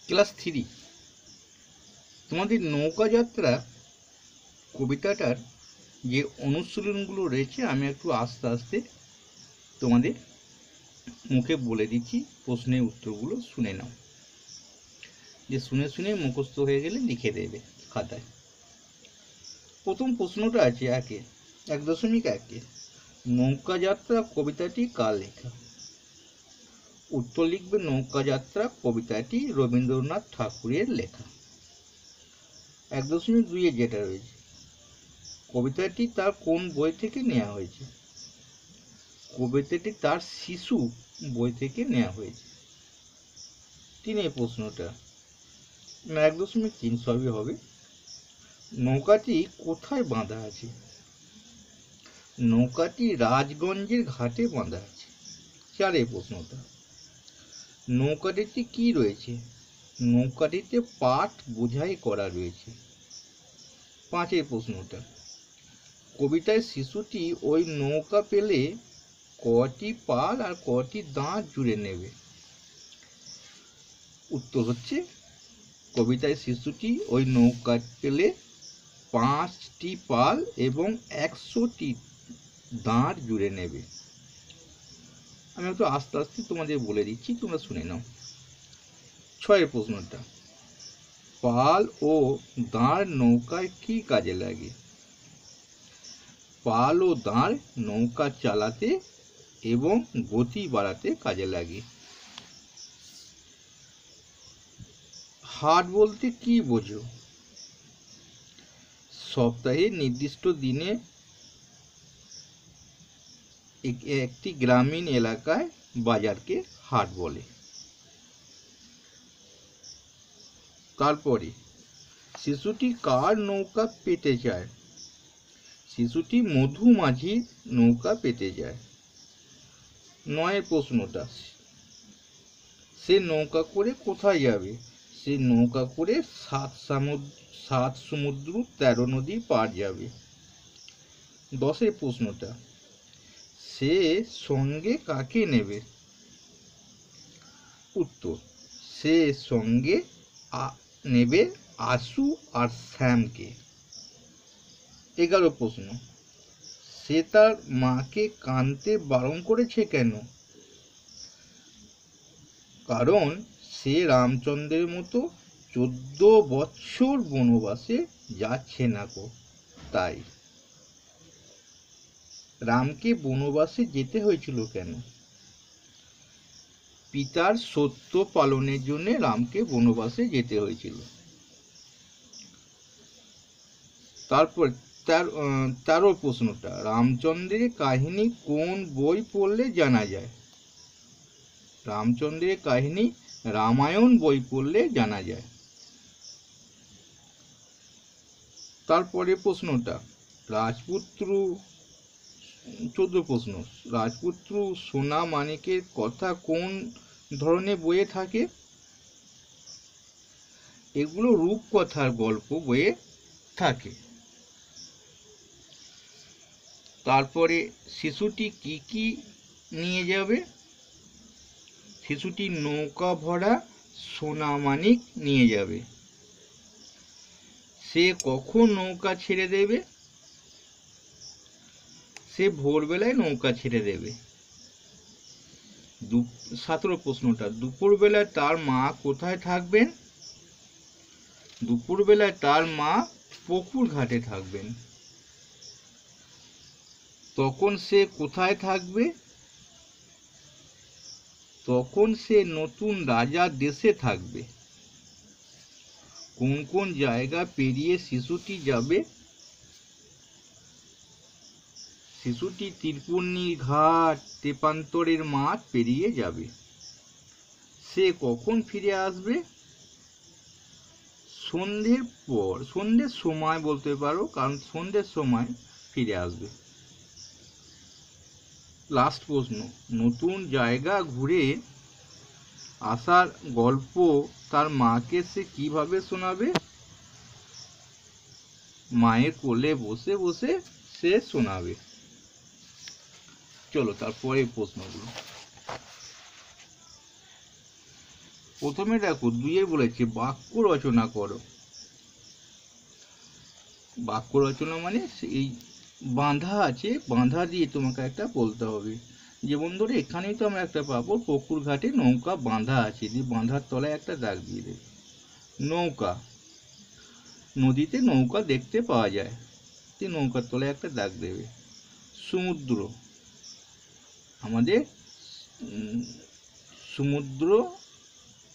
Class 3 তোমাদের নৌকা যাত্রা কবিতাটার যে অনুশীলনগুলো রয়েছে আমি একটু আস্তে আস্তে তোমাদের মুখে বলে দিচ্ছি, প্রশ্নের উত্তরগুলো শুনে নাও। যে শুনে শুনে মুখস্থ হয়ে গেলে লিখে দেবে খাতায়। প্রথম প্রশ্নটা আছে 1.1 নৌকা যাত্রা কবিতাটি কার লেখা? উত্তর লিখবে নৌকা যাত্রা কবিতাটি রবীন্দ্রনাথ ঠাকুরের লেখা। 1.2 যেটা রয়েছে কবিতাটি তার কোন বই থেকে নেওয়া হয়েছে? কবিতাটি তার শিশু বই থেকে নেওয়া হয়েছে। 3 প্রশ্নটা 1.3 সবই হবে। নৌকাটি কোথায় বাঁধা আছে? নৌকাটি রাজগঞ্জের ঘাটে বাঁধা আছে। 4 প্রশ্নটা নৌকাটিতে কি রয়েছে? নৌকাটিতে পাট বোঝাই করা রয়েছে। 5 প্রশ্নটা কবিতায় শিশুটি ওই নৌকা পেলে কটি পাল আর কটি দাঁত জুড়ে নেবে? উত্তর হচ্ছে কবিতায় শিশুটি ওই নৌকা পেলে 5টি পাল এবং 100টি দাঁত জুড়ে নেবে। আমি একটু আস্তে আস্তে তোমাদের বলে দিচ্ছি, তোমরা শুনে নাও। 6 প্রশ্নটা পাল ও দাঁড় নৌকায় কি কাজে লাগে? পাল ও দাঁড় নৌকা চালাতে এবং গতি বাড়াতে কাজে লাগে। হাট বলতে কি বোঝো? সপ্তাহের নির্দিষ্ট দিনে একটি গ্রামীণ এলাকায় বাজারকে হাট বলে। তারপরে শিশুটি কার নৌকা পেতে চায়? শিশুটি মধুমাঝির নৌকা পেতে যায়। 9 প্রশ্নটা সে নৌকা করে কোথায় যাবে? সে নৌকা করে 7 সমুদ্র 13 নদী পার যাবে। 10 প্রশ্নটা সে সঙ্গে কাকে নেবে? উত্তর সে সঙ্গে নেবে আশু আর শ্যামকে। 11 প্রশ্ন সে তার মাকে কাঁদতে বারণ করেছে কেন? কারণ সে রামচন্দ্রের মতো 14 বৎসর বনবাসে যাচ্ছে না গো, তাই। রামকে বনবাসে যেতে হয়েছিল কেন? পিতার সত্য পালনের জন্য রামকে বনবাসে যেতে হয়েছিল। তারপর 13 প্রশ্নটা রামচন্দ্রের কাহিনী কোন বই পড়লে জানা যায়? রামচন্দ্রের কাহিনী রামায়ণ বই পড়লে জানা যায়। তারপরে প্রশ্নটা রাজপুত্র 14 প্রশ্ন রাজপুত্র সোনা মানিকের কথা কোন ধরনের বইয়ে থাকে? এগুলো রূপকথার গল্প বইয়ে থাকে। তারপরে শিশুটি কি কি নিয়ে যাবে? শিশুটি নৌকা ভরা সোনা মানিক নিয়ে যাবে। সে কখন নৌকা ছেড়ে দেবে? সে ভোরবেলায় নৌকা ছেড়ে দেবে। 17 প্রশ্নটা দুপুরবেলায় তার মা কোথায় থাকবেন? দুপুরবেলায় তার মা পুকুর ঘাটে থাকবেন। তখন সে কোথায় থাকবে? তখন সে নতুন রাজার দেশে থাকবে। কোন কোন জায়গা পেরিয়ে শিশুটি যাবে? শিশুটি ত্রিপুর্ণী ঘাট তেপান্তরের মাঠ পেরিয়ে যাবে। সে কখন ফিরে আসবে? সন্ধ্যের পর, সন্ধ্যের সময় বলতে পারো, কারণ সন্ধ্যের সময় ফিরে আসবে। লাস্ট প্রশ্ন নতুন জায়গা ঘুরে আসার গল্প তার মাকে সে কিভাবে শোনাবে? মায়ের কোলে বসে বসে সে শোনাবে। চলো তারপরে প্রশ্নগুলো প্রথমে দেখো দুইয়ে বলেছে বাক্য রচনা করো। বাক্য রচনা মানে এই বাঁধা আছে, বাঁধা দিয়ে তোমাকে একটা বলতে হবে। যেমন ধরো এখানেই তো আমরা একটা পাবো, পুকুর ঘাটে নৌকা বাঁধা আছে, দিয়ে বাঁধার তলায় একটা দাগ দিয়ে দেবে। নৌকা, নদীতে নৌকা দেখতে পাওয়া যায়, দিয়ে নৌকার তলায় একটা দাগ দেবে। সমুদ্র, আমাদের সমুদ্র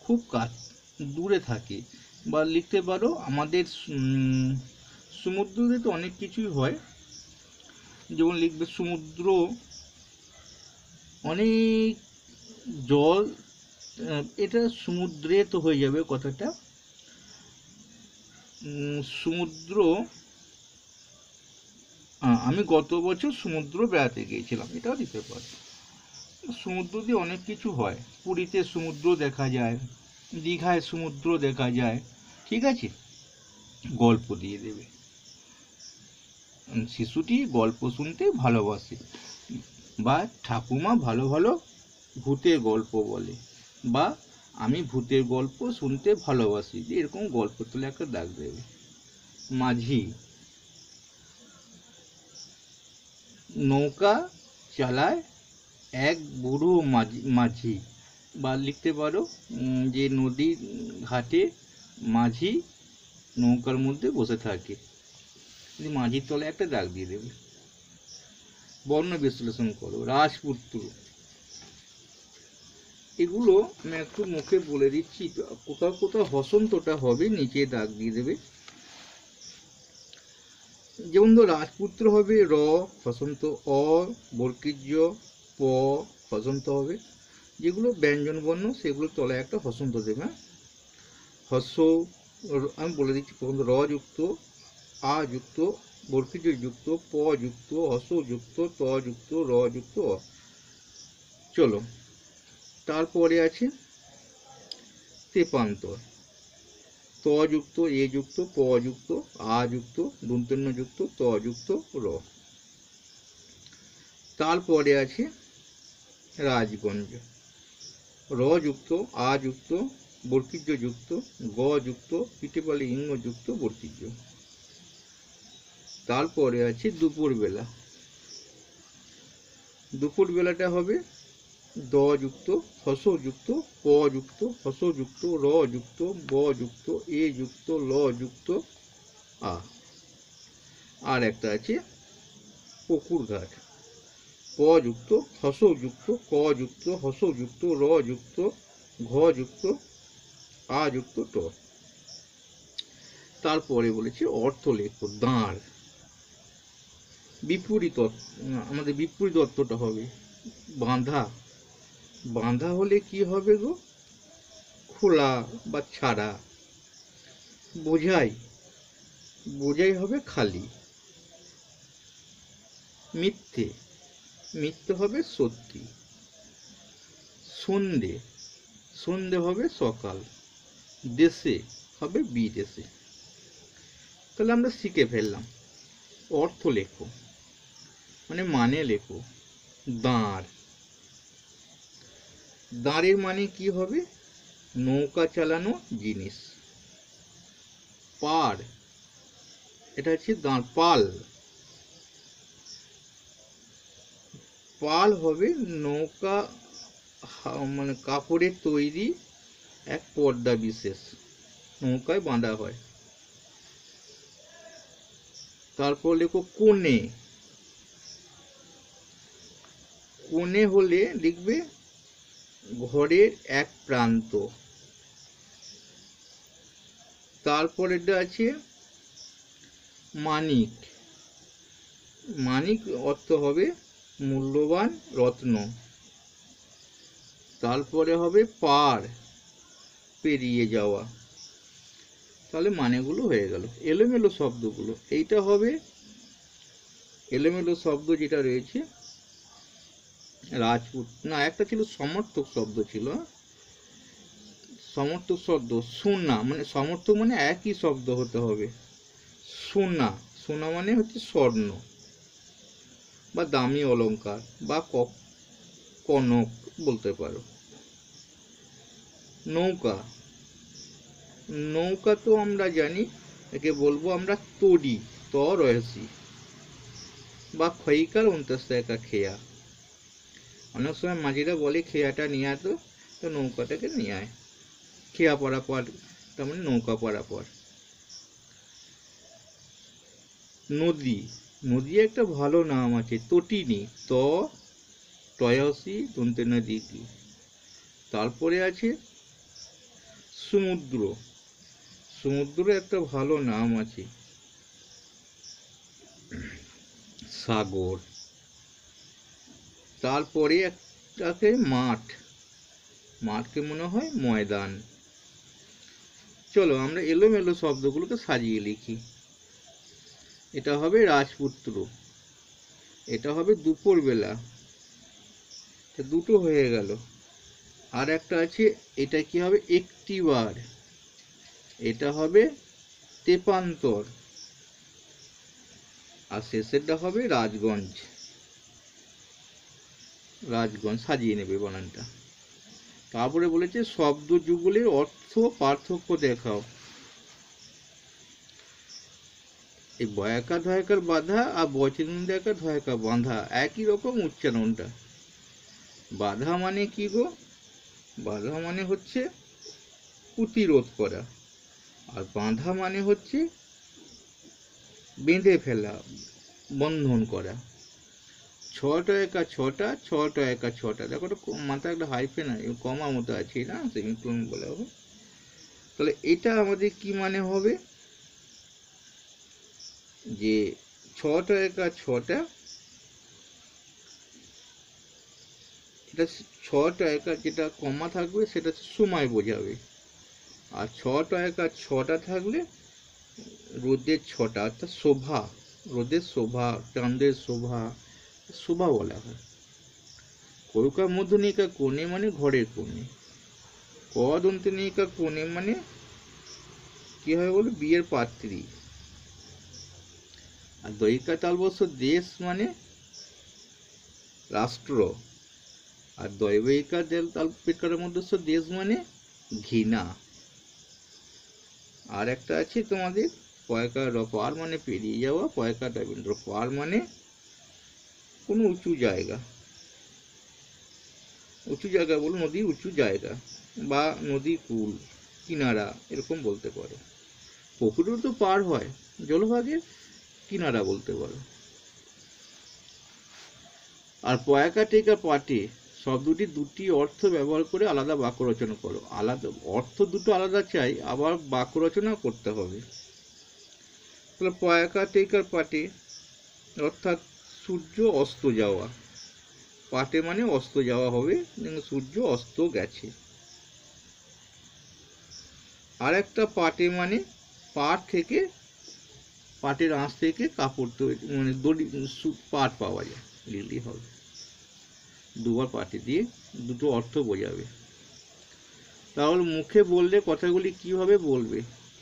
খুব কাছ দূরে থাকে, বা লিখতে পারো আমাদের সমুদ্রে তো অনেক কিছুই হয়, যেমন লিখবে সমুদ্র অনেক জল, এটা সমুদ্রে তো হয়ে যাবে কথাটা। সমুদ্র, আমি গত বছর সমুদ্র বেড়াতে গিয়েছিলাম, এটাও দিতে পারি। সমুদ্র দিয়ে অনেক কিছু হয়, পুরীতে সমুদ্র দেখা যায়, দীঘায় সমুদ্র দেখা যায়, ঠিক আছে। গল্প দিয়ে দেবে, শিশুটি গল্প শুনতে ভালোবাসে, বা ঠাকুমা ভালো ভালো ভূতের গল্প বলে, বা আমি ভূতের গল্প শুনতে ভালোবাসি, এরকম গল্প তুলে একটা দাগ দেবে। মাঝি, নৌকা চালায় এক বুড়ো মাঝি, বা লিখতে পারো যে নদীর ঘাটে মাঝি নৌকার মধ্যে বসে থাকে, মাঝির তলায় একটা দাগ দিয়ে দেবে। বর্ণ বিশ্লেষণ করো। রাজপুত্র, এগুলো আমি একটু মুখে বলে দিচ্ছি, কোথাও কোথাও হসন্তটা হবে, নিচে দাগ দিয়ে দেবে। যেমন ধর রাজপুত্র হবে র হসন্ত, অ বর্গীয়, প হসন্ত হবে, যেগুলো ব্যঞ্জন বর্ণ সেগুলো তলায় একটা হসন্ত দেবে। হস্য, আমি বলে দিচ্ছি, প্রথম র যুক্ত, আ যুক্ত, বর্গীয় যুক্ত, প যুক্ত, হস্য যুক্ত, ত যুক্ত, র যুক্ত, অ। চলো, তারপরে আছে তেপান্তর, ত যুক্ত, এ যুক্ত, প যুক্ত, আ যুক্ত, দন্তন্য যুক্ত, ত যুক্ত, র। তারপরে আছে রাজগঞ্জ, র যুক্ত, আ যুক্ত, বর্গীয় যুক্ত, গ যুক্ত, পিঠেপালি ইঙ্গ যুক্ত, বর্গীয়। তারপরে আছে দুপুরবেলা, দুপুরবেলাটা হবে দ যুক্ত, হস যুক্ত, প যুক্ত, হস যুক্ত, র যুক্ত, ব যুক্ত, এ যুক্ত, ল যুক্ত, আ। আর একটা আছে পুকুর ঘাট, প যুক্ত, হস যুক্ত, ক যুক্ত, হস যুক্ত, র যুক্ত, ঘ যুক্ত, আ যুক্ত, ট। তারপরে বলেছি অর্থ লেখো। দাঁড়, বিপরীত, আমাদের বিপরীত অর্থটা হবে বাঁধা। বাঁধা হলে কি হবে গো? খোলা বা ছাড়া। বোঝাই, বোঝাই হবে খালি। মিথ্যে, মিথ্যে হবে সত্যি। সন্ধে, সন্ধে হবে সকাল। দেশে হবে বিদেশে। তাহলে আমরা শিখে ফেললাম। অর্থ লেখো, মানে লেখো। দাঁড়, দাঁড়ের মানে কি হবে? নৌকা চালানো জিনিস। পার, এটা হচ্ছে দাঁড়। পাল, পাল হবে নৌকা, মানে কাপড়ের তৈরি এক পর্দা বিশেষ, নৌকায় বাঁধা হয়। তারপর লেখো কোণে, কোণে হলে লিখবে ঘরের এক প্রান্ত। তারপরেটা আছে মানিক, মানিক অর্থ হবে মূল্যবান রত্ন। তারপরে হবে পার, পেরিয়ে যাওয়া। তাহলে মানেগুলো হয়ে গেল। এলোমেলো শব্দগুলো, এইটা হবে এলোমেলো শব্দ যেটা রয়েছে। রাজপুত না, একটা ছিল সমর্থক শব্দ ছিল, সমর্থক শব্দ। সোনা, মানে সমর্থক মানে একই শব্দ হতে হবে। সোনা, সোনা মানে হচ্ছে স্বর্ণ বা দামি অলংকার, বা কনক বলতে পারো। নৌকা, নৌকা তো আমরা জানি, একে বলবো আমরা তরি, ত রয়েছি, বা খৈকার অন্তস্থ একা খেয়া। অনেক সময় মাঝিরা বলে খেয়াটা নিয়ে আতো, তো নৌকাটাকে নিয়ে আয়। খেয়া পারাপার তার মানে নৌকা পারাপার। নদী, নদী একটা ভালো নাম আছে, তটিনী, ত টয়সি দন্তে নদী কি। তারপরে আছে সমুদ্র, সমুদ্র একটা ভালো নাম আছে, সাগর। তারপরে একটাকে মাঠ, মাঠকে মনে হয় ময়দান। চলো আমরা এলোমেলো শব্দগুলোকে সাজিয়ে লিখি। এটা হবে রাজপুত্র, এটা হবে দুপুরবেলা, দুটো হয়ে গেল। আর একটা আছে, এটা কি হবে একটিবার, এটা হবে তেপান্তর, আর শেষেরটা হবে রাজগঞ্জ। রাজগঞ্জ সাজিয়ে নেবে বানানটা। তারপরে বলেছে শব্দ যুগলের অর্থ পার্থক্য দেখাও। এই বয়াকা ধয়াকার বাধা আর বচনদাকার ধয়াকা বাঁধা একই রকম উচ্চারণটা। বাধা মানে কি গো? বাধা মানে হচ্ছে প্রতিরোধ করা, আর বাঁধা মানে হচ্ছে বেঁধে ফেলা, বন্ধন করা। ছটা একা ছটা, ছটা একা ছটা, দেখো মাথায় একটা হাইফেন আছে, কমা মতো আছে না, সেমিকোলন বলা হবে। তাহলে এটা আমাদের কি মানে হবে, যে ছটা একা ছটা, এটা ছটা একা যেটা কমা থাকবে সেটা সময় বোঝাবে, আর ছটা একা ছটা থাকলে রোদের ছটা, অর্থাৎ শোভা, রোদের শোভা, চাঁদের শোভা, শোভা বলা হয়। কৌকা মধ্যনিকা কোণে মানে ঘরের কোণে, কদন্তনিকা কোণে মানে কি হয় বলো, বিয়ের পাত্রী। আর দৈকা তালবস্য দেশ মানে রাষ্ট্র, আর দৈবিকা তালপিকার মধ্যস্থ দেশ মানে ঘৃণা। আর একটা আছে তোমাদের পয়কা পার মানে পেরিয়ে যাওয়া, পয়কা রবীন্দ্র পার মানে কোনো উঁচু জায়গা, উঁচু জায়গা বলো, নদীর উঁচু জায়গা বা নদী কুল কিনারা এরকম বলতে পারো। পুকুরও তো পার হয়, জলভাগের কিনারা বলতে পারো। আর পয়াকা টেকা পাটে শব্দটি দুটি অর্থ ব্যবহার করে আলাদা বাক্য রচনা করো। আলাদা অর্থ দুটো আলাদা চাই, আবার বাক্য রচনা করতে হবে। তাহলে পয়াকা টেকার পাটে অর্থাৎ সূর্য অস্ত যাওয়া, পাটে মানে অস্ত যাওয়া হবে, সূর্য অস্ত গেছে। আর একটা পাটে মানে পাট থেকে, পাটের আঁশ থেকে কাপড় তৈরি, মানে দড়ি পাট পাওয়া যায়, লিলি হবে। দুবার পাটে দিয়ে দুটো অর্থ বোঝাবে। তাহলে মুখে বললে কথাগুলি কিভাবে বলবে?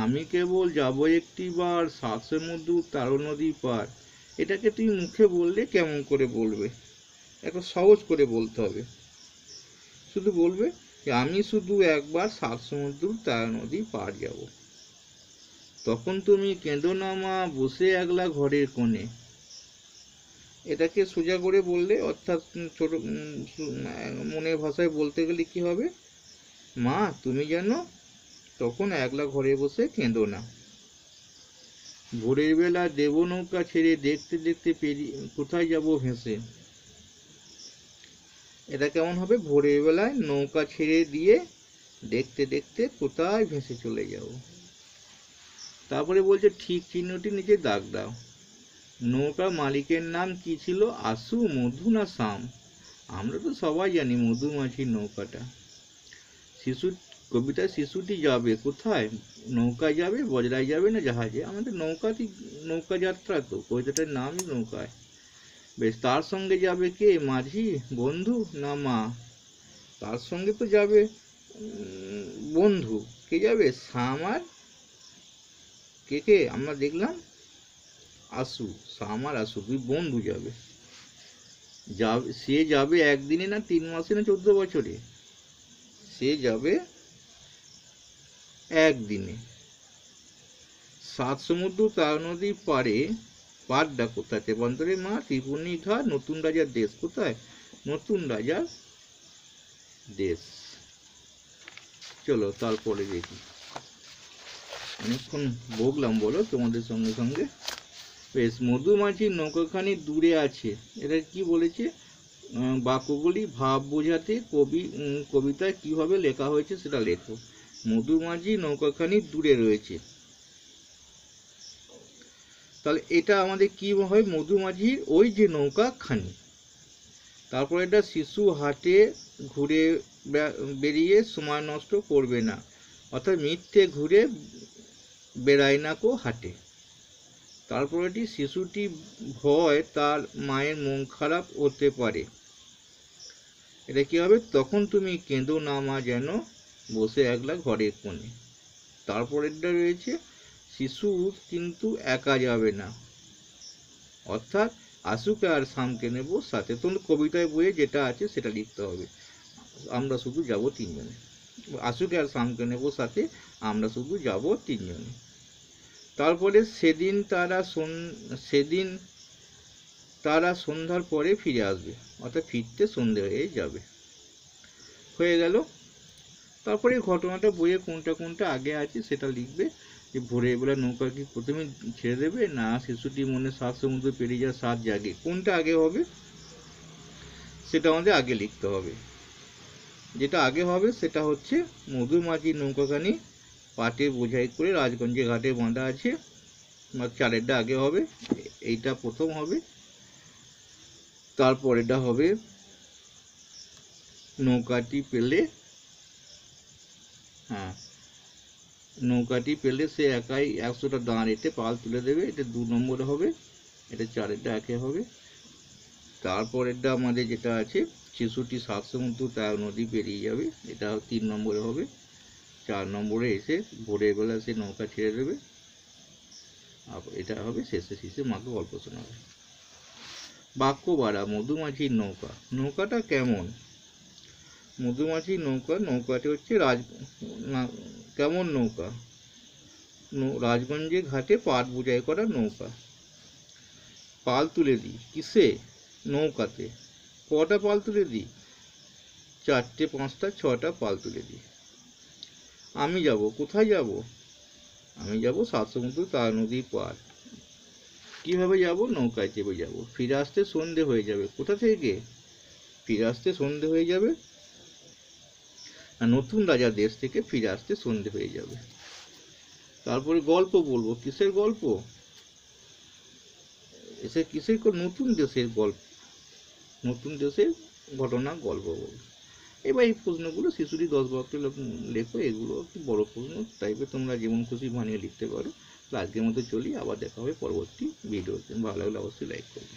আমি কেবল যাব একটি বার, শ্বাসমধু তারো নদী পার। এটাকে তুমি মুখে বললে কেমন করে বলবে? একটু সহজ করে বলতে হবে। শুধু বলবে যে আমি শুধু একবার সাত সমুদ্র তারা নদী পার যাব। তখন তুমি কেঁদো না মা বসে একলা ঘরের কোণে। এটাকে সোজা করে বললে, অর্থাৎ ছোট মনের ভাষায় বলতে গেলে কি হবে, মা তুমি জানো তখন একলা ঘরে বসে কেঁদো না। ভোরের বেলা দেব নৌকা ছেড়ে দেখতে দেখতে পেরিয়ে কোথায় যাব ভেসে। এটা কেমন হবে, ভোরের বেলায় নৌকা ছেড়ে দিয়ে দেখতে দেখতে কোথায় ভেসে চলে যাব। তারপরে বলছে ঠিক চিহ্নটি নিচে দাগ দাও। নৌকা মালিকের নাম কি ছিল, আশু, মধু না শাম? আমরা তো সবাই জানি মধুমাছির নৌকাটা। শিশু কবিতা শিশুটি যাবে কোথায়, নৌকায় যাবে, বজরায় যাবে না জাহাজে? আমাদের নৌকাতেই, নৌকা যাত্রা তো, কবিতাটার নামই নৌকায়। বেশ, তার সঙ্গে যাবে কে, মাঝি, বন্ধু না মা? তার সঙ্গে তো যাবে বন্ধু। কে যাবে, শাম আর কে কে আমরা দেখলাম, আশু। শাম আর আশু দুই বন্ধু যাবে। সে যাবে একদিনে না 3 মাসে না 14 বছরে? সে যাবে একদিনে। সাত সমুদ্র তার নদীর পাড়ে পাড়টা কোথায়? তেপান্তরের মা, ত্রিপুর্ণী ঘাট, নতুন রাজার দেশ কোথায়? নতুন রাজার দেশ। চলো তারপরে দেখি। অনেকক্ষণ বকলাম বলো তোমাদের সঙ্গে সঙ্গে। বেশ, মধুমাছির নৌকাখানি দূরে আছে, এটা কি বলেছে? বাক্যগুলি ভাব বোঝাতে কবিতায় কিভাবে লেখা হয়েছে সেটা লেখো। মধুমাছির নৌকাখানি দূরে রয়েছে, তাহলে এটা আমাদের কি হয়? মধুমাছির ওই যে নৌকাখানি। তারপর এটা শিশু হাটে ঘুরে বেরিয়ে সময় নষ্ট করবে না, অর্থাৎ মিথ্যে ঘুরে বেড়ায় না কো হাটে। তারপরেটি শিশুটি ভয় তার মায়ের মন খারাপ হতে পারে, এটা কি হবে? তখন তুমি কেঁদো না মা যেন বসে একলা ঘরের কোণে। তারপরেরটা রয়েছে শিশু কিন্তু একা যাবে না, অর্থাৎ আশুকে আর শামকে নেব সাথে। তোমরা কবিতায় বইয়ে যেটা আছে সেটা লিখতে হবে। আমরা শুধু যাব তিনজনে, আশুকে আর শামকে নেব সাথে, আমরা শুধু যাব তিনজনে। তারপরে সেদিন তারা সন্ধ্যার পরে ফিরে আসবে, অর্থাৎ ফিরতে সন্ধে হয়ে যাবে। হয়ে গেল। তারপরে ঘটনাটা বইয়ে কোনটা আগে আছে সেটা লিখবে। যে ভোরের বেলা নৌকা কি প্রথমে ছেড়ে দেবে, না শিশুটি মনে সাত সমুদ্র পেরিয়ে যায় সাত জাগে, কোনটা আগে হবে সেটা আমাদের আগে লিখতে হবে। যেটা আগে হবে সেটা হচ্ছে মধুমাছির নৌকাখানি পাটে বোঝাই করে রাজগঞ্জে ঘাটে বাঁধা আছে, চারেরটা আগে হবে, এইটা প্রথম হবে। তারপর এটা হবে নৌকাটি পেলে, নৌকাটি পেলে সে একাই 100টা দাঁড় এঁটে পাল তুলে দেবে, এটা 2 নম্বরে হবে। এটা চারেরটা একে হবে। তারপরেরটা আমাদের যেটা আছে শিশুটি 7 সমুদ্র তার নদী পেরিয়ে যাবে, এটা 3 নম্বরে হবে। 4 নম্বরে এসে ভোরের বেলা সে নৌকা ছেড়ে দেবে, এটা হবে শেষে শেষে মাকে গল্প শোনাবে। বাক্য বাড়া। মধুমাছির নৌকা, নৌকাটা কেমন? মধুমাছির নৌকাটি হচ্ছে কেমন নৌকা? রাজগঞ্জে ঘাটে পাট বোঝাই করা নৌকা। পাল তুলে দিই কিসে? নৌকাতে। কটা পাল তুলে দিই? 4টে 5টা 6টা পাল তুলে দিই। আমি যাব, কোথায় যাব? আমি যাব 7 সমুদ্র তার নদীর পার। কিভাবে যাব? নৌকায় চেপে যাব। ফিরে আসতে সন্ধে হয়ে যাবে, কোথা থেকে? ফিরে আসতে সন্ধে হয়ে যাবে, আর নতুন রাজার দেশ থেকে ফিরে আসতে সন্ধে হয়ে যাবে। তারপরে গল্প বলবো। কিসের গল্প? কিসের? নতুন দেশের গল্প, নতুন দেশের ঘটনা গল্প বলবো। এবার এই প্রশ্নগুলো শিশুটি 10-12টা লেখো, এগুলো একটু বড় প্রশ্ন টাইপের, তোমরা যেমন খুশি বানিয়ে লিখতে পারো। আজকের মতো চলি, আবার দেখা হবে পরবর্তী ভিডিওতে। ভালো লাগলে অবশ্যই লাইক করবে।